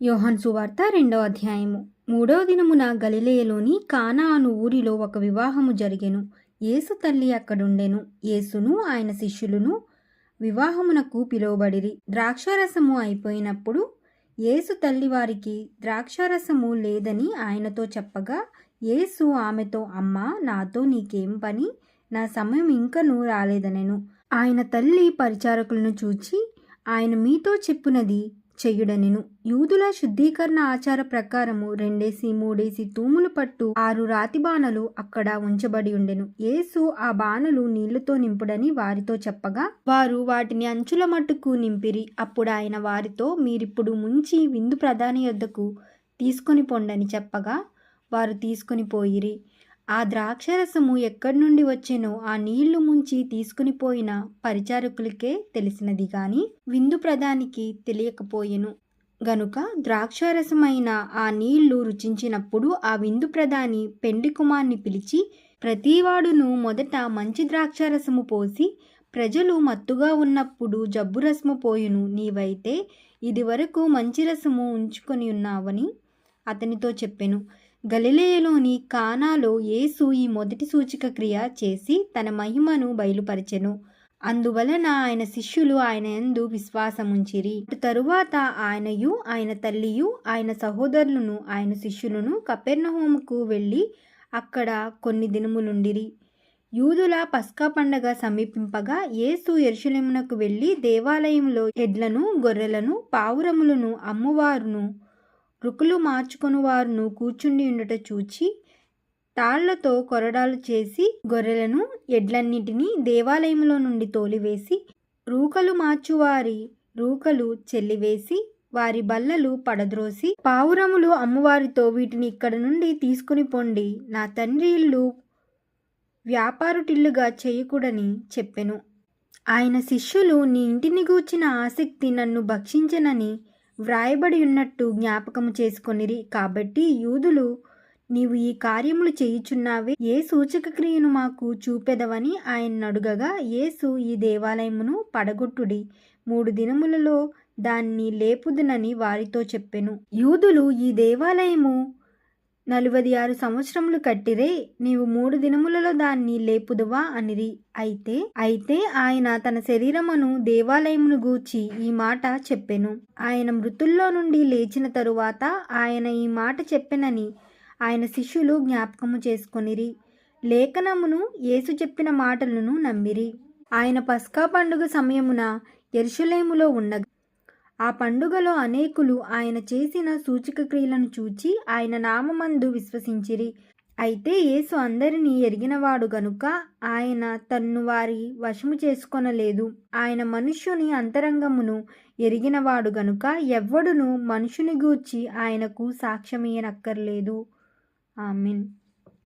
యోహాను సువార్త 2వ అధ్యాయము. 3వ దినమున గలిలయలోని కానా అను ఊరిలో ఒక వివాహము జరిగెను. యేసు తల్లి అక్కడుండెను. యేసును ఆయన శిష్యులను వివాహమునకు పిలువబడిరి. ద్రాక్షారసము అయిపోయినప్పుడు యేసు తల్లి వారికి ద్రాక్షారసము లేదని ఆయనతో చెప్పగా, యేసు ఆమెతో, అమ్మా, నాతో నీకేం పని? నా సమయం ఇంకనూ రాలేదనెను. ఆయన తల్లి పరిచారకులను చూచి, ఆయన మీతో చెప్పునది చెయ్యుడనెను. యూదుల శుద్ధీకరణ ఆచార ప్రకారము 2-3 తూములు పట్టు 6 రాతి బాణలు అక్కడ ఉంచబడి ఉండెను. యేసు ఆ బాణలు నీళ్లతో నింపుడని వారితో చెప్పగా, వారు వాటిని అంచుల మట్టుకు నింపిరి. అప్పుడు ఆయన వారితో, మీరిప్పుడు ముంచి విందు ప్రధాని యొద్దకు తీసుకొని పొండని చెప్పగా, వారు తీసుకొని పోయిరి. ఆ ద్రాక్షరసము ఎక్కడి నుండి వచ్చెనో ఆ నీళ్లు ముంచి తీసుకుని పోయిన పరిచారకులకే తెలిసినది గాని విందు ప్రధానికి తెలియకపోయెను. గనుక ద్రాక్షారసమైన ఆ నీళ్లు రుచించినప్పుడు ఆ విందు ప్రధాని పెండ్లి కుమార్ని పిలిచి, ప్రతివాడును మొదట మంచి ద్రాక్షారసము పోసి ప్రజలు మత్తుగా ఉన్నప్పుడు జబ్బు రసము పోయును, నీవైతే ఇది వరకు మంచి రసము ఉంచుకొని ఉన్నావని అతనితో చెప్పెను. గలిలయలోని కానాలో యేసు ఈ మొదటి సూచక క్రియ చేసి తన మహిమను బయలుపరచెను. అందువలన ఆయన శిష్యులు ఆయన యందు విశ్వాసముంచిరి. తరువాత ఆయనయు ఆయన తల్లియు ఆయన సహోదరులను ఆయన శిష్యులను కపెర్నహూముకు వెళ్ళి అక్కడ కొన్ని దినములుండిరి. యూదుల పస్కా పండగ సమీపింపగా యేసు యెరూషలేమునకు వెళ్ళి దేవాలయంలో ఎడ్లను, గొర్రెలను, పావురములను అమ్మువారును రుకులు మార్చుకొనువారును కూర్చుండి ఉండుట చూచి, తాళ్లతో కొరడాలు చేసి గొర్రెలను ఎడ్లన్నిటినీ దేవాలయంలో నుండి తోలివేసి, రూకలు మార్చువారి రూకలు చెల్లివేసి, వారి బల్లలు పడద్రోసి, పావురములు అమ్మువారితో, వీటిని ఇక్కడ నుండి తీసుకుని పొండి, నా తండ్రి ఇల్లు వ్యాపారుటిల్లుగా చేయకూడని చెప్పెను. ఆయన శిష్యులు నీ ఇంటిని గూర్చిన ఆసక్తి నన్ను భక్షించెనని వ్రాయబడి ఉన్నట్టు జ్ఞాపకము చేసుకొనిరి. కాబట్టి యూదులు, నీవు ఈ కార్యములు చేయుచున్నావే, ఏ సూచక క్రియను మాకు చూపెదవని ఆయన అడుగగా, యేసు, ఈ దేవాలయమును పడగొట్టుడి, 3 దినములలో దాన్ని లేపుదునని వారితో చెప్పెను. యూదులు, ఈ దేవాలయము 46 సంవత్సరములు కట్టిరే, నీవు 3 దినములలో దాన్ని లేపుదువా అనిరి. అయితే ఆయన తన శరీరమును దేవాలయమును గూర్చి ఈ మాట చెప్పెను. ఆయన మృతుల్లో నుండి లేచిన తరువాత ఆయన ఈ మాట చెప్పెనని ఆయన శిష్యులు జ్ఞాపకము చేసుకొనిరి. లేఖనమును యేసు చెప్పిన మాటలను నమ్మిరి. ఆయన పస్కా పండుగ సమయమున యెరూషలేములో ఉండగా ఆ పండుగలో అనేకులు ఆయన చేసిన సూచక క్రియలను చూచి ఆయన నామమందు విశ్వసించిరి. అయితే యేసు అందరినీ ఎరిగినవాడు గనుక ఆయన తన్ను వారి వశము చేసుకొనలేదు. ఆయన మనుష్యుని అంతరంగమును ఎరిగినవాడు గనుక ఎవ్వడును మనుషుని గూర్చి ఆయనకు సాక్ష్యమియ్యనక్కర్లేదు. ఆమేన్.